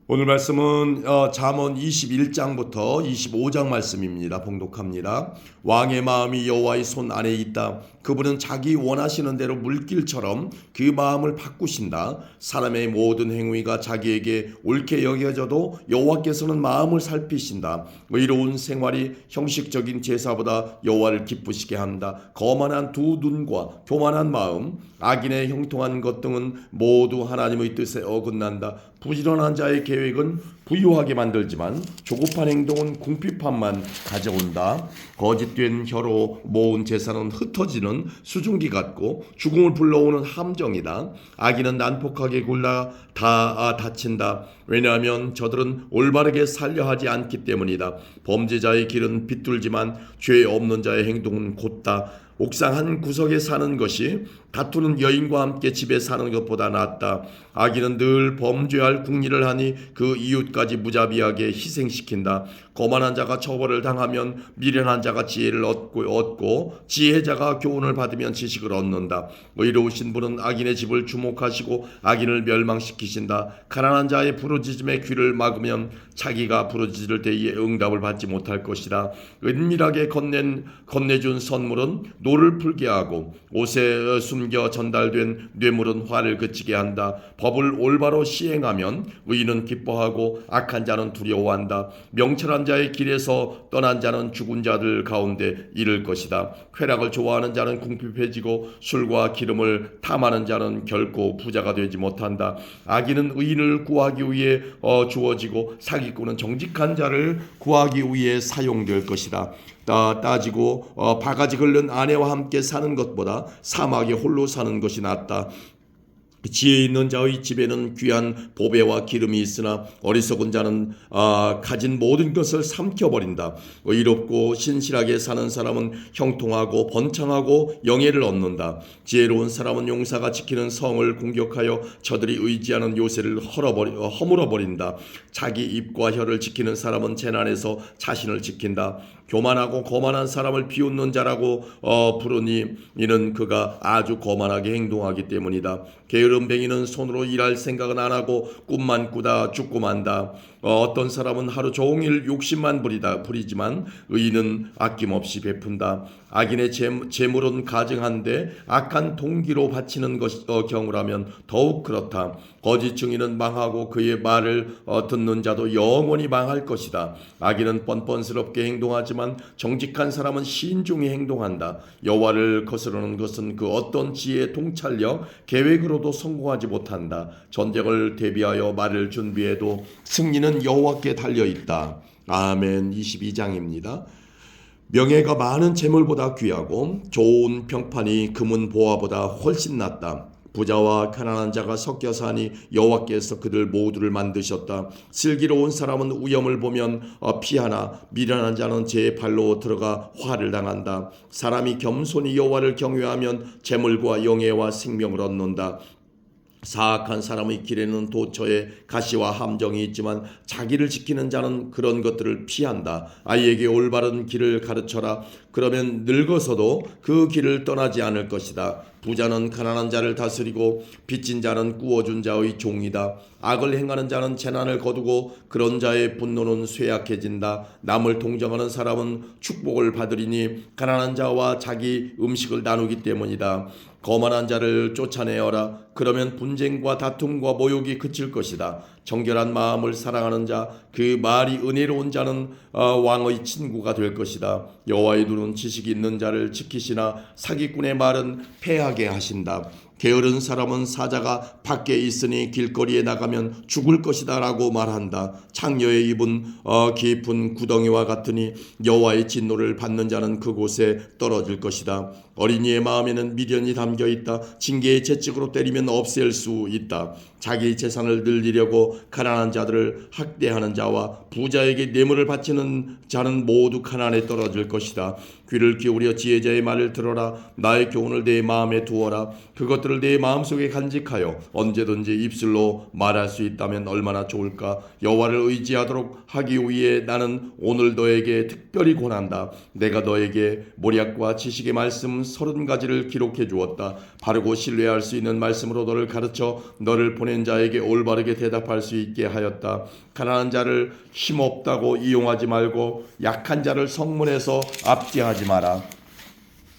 오늘 말씀은 잠언 21장부터 25장 말씀입니다. 봉독합니다. 왕의 마음이 여호와의 손 안에 있다. 그분은 자기 원하시는 대로 물길처럼 그 마음을 바꾸신다. 사람의 모든 행위가 자기에게 옳게 여겨져도 여호와께서는 마음을 살피신다. 의로운 생활이 형식적인 제사보다 여호와를 기쁘시게 한다. 거만한 두 눈과 교만한 마음, 악인의 형통한 것 등은 모두 하나님의 뜻에 어긋난다. 부지런한 자의 계획은 부유하게 만들지만 조급한 행동은 궁핍함만 가져온다. 거짓된 혀로 모은 재산은 흩어지는 수증기 같고 죽음을 불러오는 함정이다. 악인은 난폭하게 굴러 다 다친다. 왜냐하면 저들은 올바르게 살려 하지 않기 때문이다. 범죄자의 길은 비뚤지만 죄 없는 자의 행동은 곧다. 옥상 한 구석에 사는 것이 다투는 여인과 함께 집에 사는 것보다 낫다. 악인은 늘 범죄할 궁리를 하니 그 이웃까지 무자비하게 희생시킨다. 거만한 자가 처벌을 당하면 미련한 자가 지혜를 얻고 지혜자가 교훈을 받으면 지식을 얻는다. 의로우신 분은 악인의 집을 주목하시고 악인을 멸망시키신다. 가난한 자의 부르짖음에 귀를 막으면 자기가 부르짖을 때에 응답을 받지 못할 것이다. 은밀하게 건네준 선물은 노를 풀게 하고 옷에 숨겨 전달된 뇌물은 화를 그치게 한다. 법을 올바로 시행하면 의인은 기뻐하고 악한 자는 두려워한다. 명철한 자의 길에서 떠난 자는 죽은 자들 가운데 이를 것이다. 쾌락을 좋아하는 자는 궁핍해지고 술과 기름을 탐하는 자는 결코 부자가 되지 못한다. 악인은 의인을 구하기 위해 주어지고 사기꾼은 정직한 자를 구하기 위해 사용될 것이다. 따지고 바가지 긁는 아내와 함께 사는 것보다 사막에 홀로 사는 것이 낫다. 지혜 있는 자의 집에는 귀한 보배와 기름이 있으나 어리석은 자는 가진 모든 것을 삼켜버린다. 의롭고 신실하게 사는 사람은 형통하고 번창하고 영예를 얻는다. 지혜로운 사람은 용사가 지키는 성을 공격하여 저들이 의지하는 요새를 허물어버린다. 자기 입과 혀를 지키는 사람은 재난에서 자신을 지킨다. 교만하고 거만한 사람을 비웃는 자라고 부르니 이는 그가 아주 거만하게 행동하기 때문이다. 게으름뱅이는 손으로 일할 생각은 안 하고 꿈만 꾸다 죽고 만다. 어떤 사람은 하루 종일 욕심만 부리지만 의인은 아낌없이 베푼다. 악인의 재물은 가증한데 악한 동기로 바치는 경우라면 더욱 그렇다. 거짓 증인은 망하고 그의 말을 듣는 자도 영원히 망할 것이다. 악인은 뻔뻔스럽게 행동하지만 정직한 사람은 신중히 행동한다. 여호와를 거스르는 것은 그 어떤 지혜의 통찰력, 계획으로도 성공하지 못한다. 전쟁을 대비하여 말을 준비해도 승리는 여호와께 달려있다. 아멘. 22장입니다. 명예가 많은 재물보다 귀하고 좋은 평판이 금은 보화보다 훨씬 낫다. 부자와 가난한 자가 섞여 사니 여호와께서 그들 모두를 만드셨다. 슬기로운 사람은 위험을 보면 피하나 미련한 자는 제 발로 들어가 화를 당한다. 사람이 겸손히 여호와를 경외하면 재물과 영예와 생명을 얻는다. 사악한 사람의 길에는 도처에 가시와 함정이 있지만 자기를 지키는 자는 그런 것들을 피한다. 아이에게 올바른 길을 가르쳐라. 그러면 늙어서도 그 길을 떠나지 않을 것이다. 부자는 가난한 자를 다스리고 빚진 자는 꾸어준 자의 종이다. 악을 행하는 자는 재난을 거두고 그런 자의 분노는 쇠약해진다. 남을 동정하는 사람은 축복을 받으리니 가난한 자와 자기 음식을 나누기 때문이다. 거만한 자를 쫓아내어라. 그러면 분쟁과 다툼과 모욕이 그칠 것이다. 정결한 마음을 사랑하는 자, 그 말이 은혜로운 자는 왕의 친구가 될 것이다. 여호와의 눈은 지식이 있는 자를 지키시나 사기꾼의 말은 패하게 하신다. 게으른 사람은 사자가 밖에 있으니 길거리에 나가면 죽을 것이다 라고 말한다. 창녀의 입은 깊은 구덩이와 같으니 여호와의 진노를 받는 자는 그곳에 떨어질 것이다. 어린이의 마음에는 미련이 담겨있다. 징계의 채찍으로 때리면 없앨 수 있다. 자기 재산을 늘리려고 가난한 자들을 학대하는 자와 부자에게 뇌물을 바치는 자는 모두 가난에 떨어질 것이다. 귀를 기울여 지혜자의 말을 들어라. 나의 교훈을 내 마음에 두어라. 그것들을 내 마음속에 간직하여 언제든지 입술로 말할 수 있다면 얼마나 좋을까. 여호와를 의지하도록 하기 위해 나는 오늘 너에게 특별히 권한다. 내가 너에게 모략과 지식의 말씀 30가지를 기록해 주었다. 바르고 신뢰할 수 있는 말씀으로 너를 가르쳐 너를 보내 보낸 자에게 올바르게 대답할 수 있게 하였다. 가난한 자를 힘없다고 이용하지 말고 약한 자를 성문에서 압제하지 마라.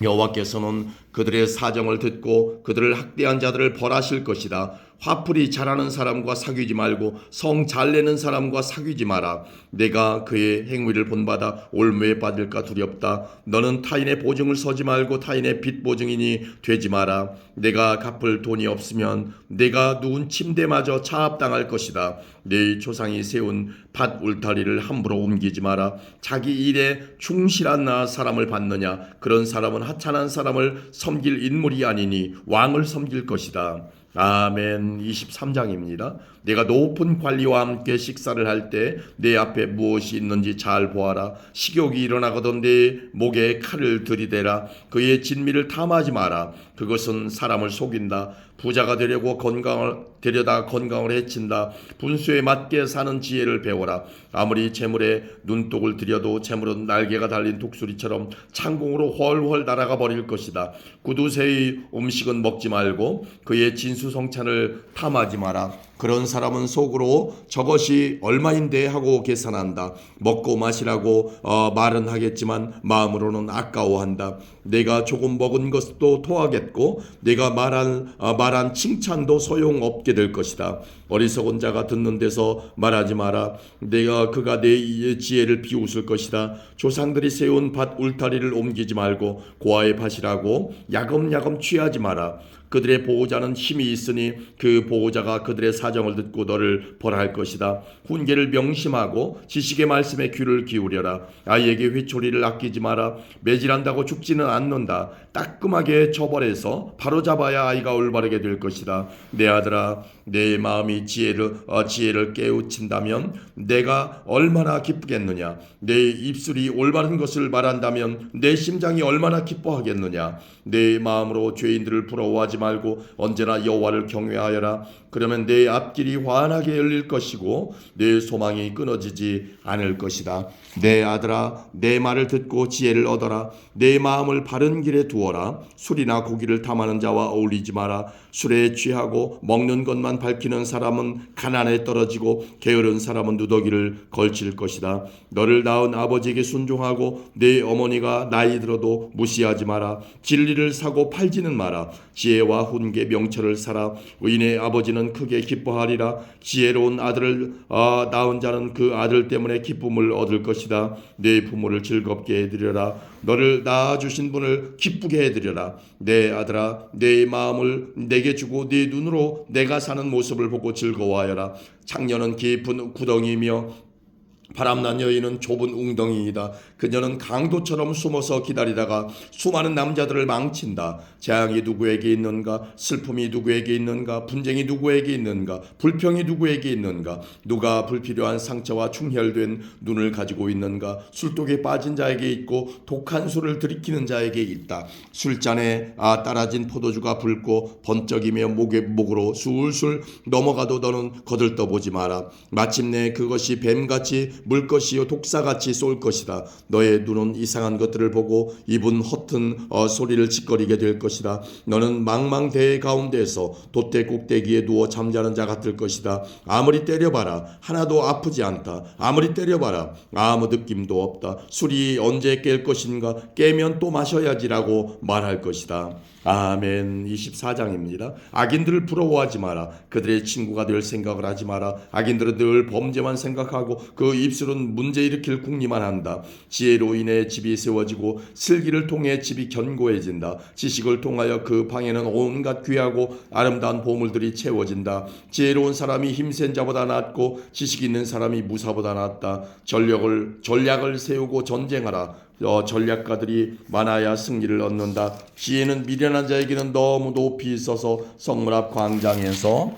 여호와께서는 그들의 사정을 듣고 그들을 학대한 자들을 벌하실 것이다. 화풀이 잘하는 사람과 사귀지 말고 성 잘내는 사람과 사귀지 마라. 내가 그의 행위를 본받아 올무에 빠질까 두렵다. 너는 타인의 보증을 서지 말고 타인의 빚 보증인이 되지 마라. 내가 갚을 돈이 없으면 내가 누운 침대마저 차압당할 것이다. 네 조상이 세운 밭 울타리를 함부로 옮기지 마라. 자기 일에 충실한 사람을 받느냐? 그런 사람은 하찮은 사람을 섬길 인물이 아니니 왕을 섬길 것이다. 아멘. 23장입니다. 내가 높은 관리와 함께 식사를 할 때 내 앞에 무엇이 있는지 잘 보아라. 식욕이 일어나거든 내 목에 칼을 들이대라. 그의 진미를 탐하지 마라. 그것은 사람을 속인다. 부자가 되려고 되려다 건강을 해친다. 분수에 맞게 사는 지혜를 배워라. 아무리 재물에 눈독을 들여도 재물은 날개가 달린 독수리처럼 창공으로 훨훨 날아가 버릴 것이다. 구두쇠의 음식은 먹지 말고 그의 진수성찬을 탐하지 마라. 그런 사람은 속으로 저것이 얼마인데 하고 계산한다. 먹고 마시라고 말은 하겠지만 마음으로는 아까워한다. 내가 조금 먹은 것도 토하겠고 내가 말한 칭찬도 소용없게 될 것이다. 어리석은 자가 듣는 데서 말하지 마라. 그가 내 지혜를 비웃을 것이다. 조상들이 세운 밭 울타리를 옮기지 말고 고아의 밭이라고 야금야금 취하지 마라. 그들의 보호자는 힘이 있으니 그 보호자가 그들의 사정을 듣고 너를 벌할 것이다. 훈계를 명심하고 지식의 말씀에 귀를 기울여라. 아이에게 회초리를 아끼지 마라. 매질한다고 죽지는 않는다. 따끔하게 처벌해서 바로잡아야 아이가 올바르게 될 것이다. 내 아들아, 내 마음이 지혜를 깨우친다면 내가 얼마나 기쁘겠느냐. 내 입술이 올바른 것을 말한다면 내 심장이 얼마나 기뻐하겠느냐. 내 마음으로 죄인들을 부러워하지 말고 언제나 여호와를 경외하여라. 그러면 내 앞길이 환하게 열릴 것이고 내 소망이 끊어지지 않을 것이다. 내 아들아, 내 말을 듣고 지혜를 얻어라. 내 마음을 바른 길에 두어라. 술이나 고기를 탐하는 자와 어울리지 마라. 술에 취하고 먹는 것만 밝히는 사람은 가난에 떨어지고 게으른 사람은 누더기를 걸칠 것이다. 너를 낳은 아버지에게 순종하고 내 어머니가 나이 들어도 무시하지 마라. 진리를 사고 팔지는 마라. 지혜와 훈계 명철을 사라. 의인의 아버지는 크게 기뻐하리라. 지혜로운 아들을 낳은 자는 그 아들 때문에 기쁨을 얻을 것이다. 내 부모를 즐겁게 해드려라. 너를 낳아주신 분을 기쁘게 해드려라. 내 아들아, 내 마음을 내게 주고 네 눈으로 내가 사는 모습을 보고 즐거워하여라. 창녀는 깊은 구덩이이며 바람난 여인은 좁은 웅덩이이다. 그녀는 강도처럼 숨어서 기다리다가 수많은 남자들을 망친다. 재앙이 누구에게 있는가? 슬픔이 누구에게 있는가? 분쟁이 누구에게 있는가? 불평이 누구에게 있는가? 누가 불필요한 상처와 충혈된 눈을 가지고 있는가? 술독에 빠진 자에게 있고 독한 술을 들이키는 자에게 있다. 술잔에 따라진 포도주가 붉고 번쩍이며 목으로 술술 넘어가도 너는 거들떠보지 마라. 마침내 그것이 뱀같이 물 것이요 독사같이 쏠 것이다. 너의 눈은 이상한 것들을 보고 입은 허튼 소리를 짓거리게 될 것이다. 너는 망망대해 가운데에서 돛대 꼭대기에 누워 잠자는 자 같을 것이다. 아무리 때려봐라 하나도 아프지 않다. 아무리 때려봐라 아무 느낌도 없다. 술이 언제 깰 것인가? 깨면 또 마셔야지라고 말할 것이다. 아멘. 24장입니다. 악인들을 부러워하지 마라. 그들의 친구가 될 생각을 하지 마라. 악인들은 늘 범죄만 생각하고 그 입술은 문제 일으킬 궁리만 한다. 지혜로 인해 집이 세워지고 슬기를 통해 집이 견고해진다. 지식을 통하여 그 방에는 온갖 귀하고 아름다운 보물들이 채워진다. 지혜로운 사람이 힘센 자보다 낫고 지식 있는 사람이 무사보다 낫다. 전략을 세우고 전쟁하라. 전략가들이 많아야 승리를 얻는다. 지혜는 미련한 자에게는 너무 높이 있어서 성문 앞 광장에서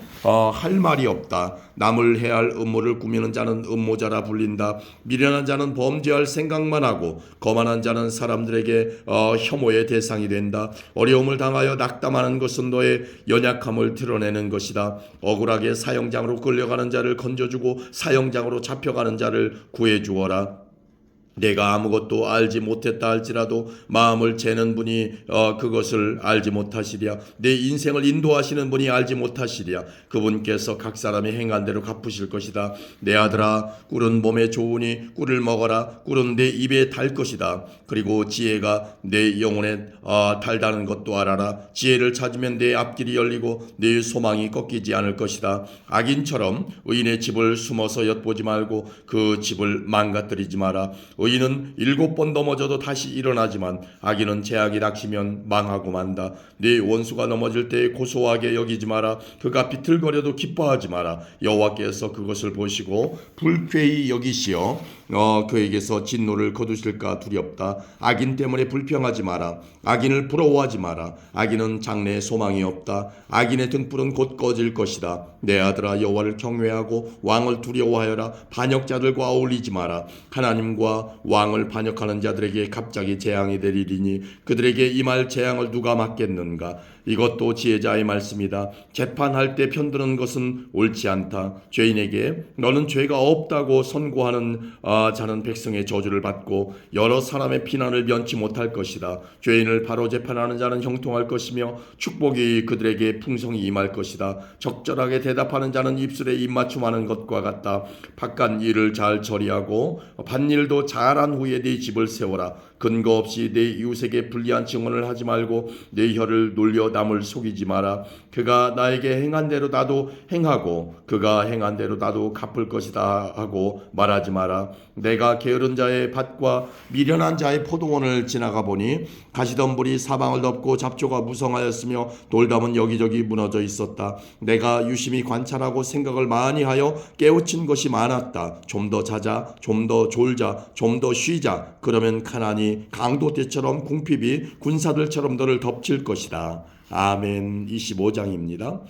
할 말이 없다. 남을 해할 음모를 꾸미는 자는 음모자라 불린다. 미련한 자는 범죄할 생각만 하고 거만한 자는 사람들에게 혐오의 대상이 된다. 어려움을 당하여 낙담하는 것은 너의 연약함을 드러내는 것이다. 억울하게 사형장으로 끌려가는 자를 건져주고 사형장으로 잡혀가는 자를 구해주어라. 내가 아무것도 알지 못했다 할지라도 마음을 재는 분이 그것을 알지 못하시랴. 내 인생을 인도하시는 분이 알지 못하시랴. 그분께서 각 사람이 행한 대로 갚으실 것이다. 내 아들아, 꿀은 몸에 좋으니 꿀을 먹어라. 꿀은 내 입에 달 것이다. 그리고 지혜가 내 영혼에 달다는 것도 알아라. 지혜를 찾으면 내 앞길이 열리고 내 소망이 꺾이지 않을 것이다. 악인처럼 의인의 집을 숨어서 엿보지 말고 그 집을 망가뜨리지 마라. 의인은 7번 넘어져도 다시 일어나지만 악인은 죄악이 닥치면 망하고 만다. 네 원수가 넘어질 때 고소하게 여기지 마라. 그가 비틀거려도 기뻐하지 마라. 여호와께서 그것을 보시고 불쾌히 여기시어 그에게서 진노를 거두실까 두렵다. 악인 때문에 불평하지 마라. 악인을 부러워하지 마라. 악인은 장래에 소망이 없다. 악인의 등불은 곧 꺼질 것이다. 내 아들아, 여호와를 경외하고 왕을 두려워하여라. 반역자들과 어울리지 마라. 하나님과 왕을 반역하는 자들에게 갑자기 재앙이 내리리니 그들에게 임할 재앙을 누가 막겠는가. 이것도 지혜자의 말씀이다. 재판할 때 편드는 것은 옳지 않다. 죄인에게 너는 죄가 없다고 선고하는 자는 백성의 저주를 받고 여러 사람의 비난을 면치 못할 것이다. 죄인을 바로 재판하는 자는 형통할 것이며 축복이 그들에게 풍성히 임할 것이다. 적절하게 대답하는 자는 입술에 입맞춤하는 것과 같다. 바깥 일을 잘 처리하고 밭일도 잘한 후에 네 집을 세워라. 근거 없이 내 이웃에게 불리한 증언을 하지 말고 내 혀를 놀려 남을 속이지 마라. 그가 나에게 행한 대로 나도 행하고 그가 행한 대로 나도 갚을 것이다 하고 말하지 마라. 내가 게으른 자의 밭과 미련한 자의 포도원을 지나가 보니 가시덤불이 사방을 덮고 잡초가 무성하였으며 돌담은 여기저기 무너져 있었다. 내가 유심히 관찰하고 생각을 많이 하여 깨우친 것이 많았다. 좀 더 자자, 좀 더 졸자, 좀 더 쉬자. 그러면 가나안이 강도 때처럼 궁핍이 군사들처럼 너를 덮칠 것이다. 아멘. 25장입니다.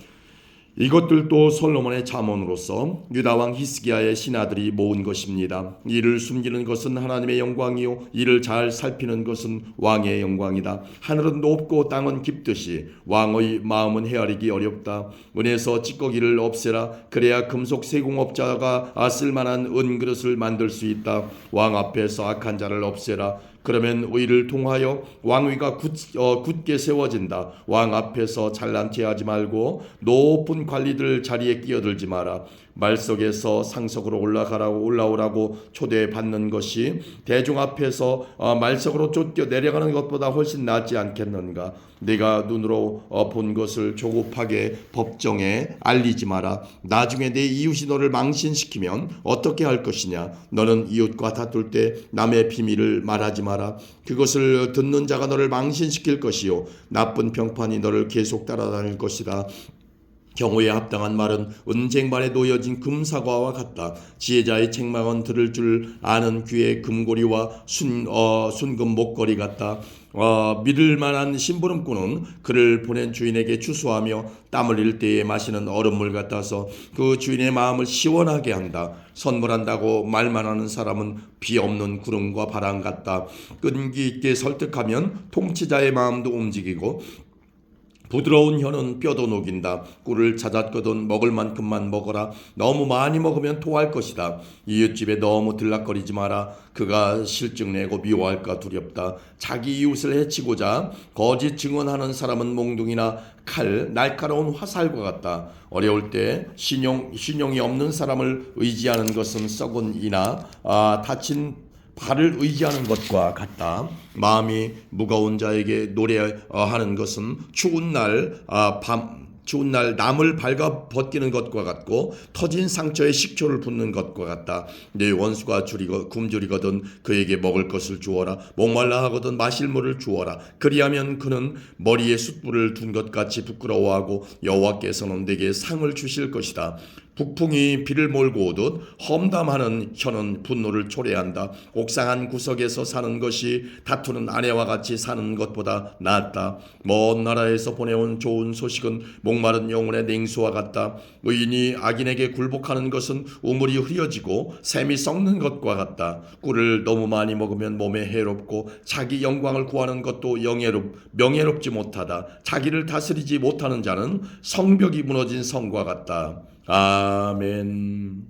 이것들도 솔로몬의 잠언으로서 유다왕 히스기야의 신하들이 모은 것입니다. 이를 숨기는 것은 하나님의 영광이요 이를 잘 살피는 것은 왕의 영광이다. 하늘은 높고 땅은 깊듯이 왕의 마음은 헤아리기 어렵다. 은에서 찌꺼기를 없애라. 그래야 금속 세공업자가 쓸만한 은그릇을 만들 수 있다. 왕 앞에서 악한 자를 없애라. 그러면 의를 통하여 왕위가 굳게 세워진다. 왕 앞에서 잘난 체하지 말고 높은 관리들 자리에 끼어들지 마라. 말 속에서 상석으로 올라오라고 초대받는 것이 대중 앞에서 말석으로 쫓겨 내려가는 것보다 훨씬 낫지 않겠는가. 네가 눈으로 본 것을 조급하게 법정에 알리지 마라. 나중에 내 이웃이 너를 망신시키면 어떻게 할 것이냐. 너는 이웃과 다툴 때 남의 비밀을 말하지 마라. 그것을 듣는 자가 너를 망신시킬 것이요 나쁜 평판이 너를 계속 따라다닐 것이다. 경우에 합당한 말은 은쟁반에 놓여진 금사과와 같다. 지혜자의 책망은 들을 줄 아는 귀의 금고리와 순금 목걸이 같다. 믿을 만한 심부름꾼은 그를 보낸 주인에게 추수하며 땀 흘릴 때에 마시는 얼음물 같아서 그 주인의 마음을 시원하게 한다. 선물한다고 말만 하는 사람은 비 없는 구름과 바람 같다. 끈기 있게 설득하면 통치자의 마음도 움직이고 부드러운 혀는 뼈도 녹인다. 꿀을 찾았거든 먹을 만큼만 먹어라. 너무 많이 먹으면 토할 것이다. 이웃집에 너무 들락거리지 마라. 그가 실증내고 미워할까 두렵다. 자기 이웃을 해치고자 거짓 증언하는 사람은 몽둥이나 칼, 날카로운 화살과 같다. 어려울 때 신용이 없는 사람을 의지하는 것은 썩은 이나 다친 발을 의지하는 것과 같다. 마음이 무거운 자에게 노래하는 것은 추운 날 남을 발가 벗기는 것과 같고 터진 상처에 식초를 붓는 것과 같다. 내 원수가 굶주리거든 그에게 먹을 것을 주어라. 목말라 하거든 마실 물을 주어라. 그리하면 그는 머리에 숯불을 둔 것 같이 부끄러워하고 여호와께서는 내게 상을 주실 것이다. 북풍이 비를 몰고 오듯 험담하는 혀는 분노를 초래한다. 옥상한 구석에서 사는 것이 다투는 아내와 같이 사는 것보다 낫다. 먼 나라에서 보내온 좋은 소식은 목마른 영혼의 냉수와 같다. 의인이 악인에게 굴복하는 것은 우물이 흐려지고 샘이 썩는 것과 같다. 꿀을 너무 많이 먹으면 몸에 해롭고 자기 영광을 구하는 것도 명예롭지 못하다. 자기를 다스리지 못하는 자는 성벽이 무너진 성과 같다. 아멘.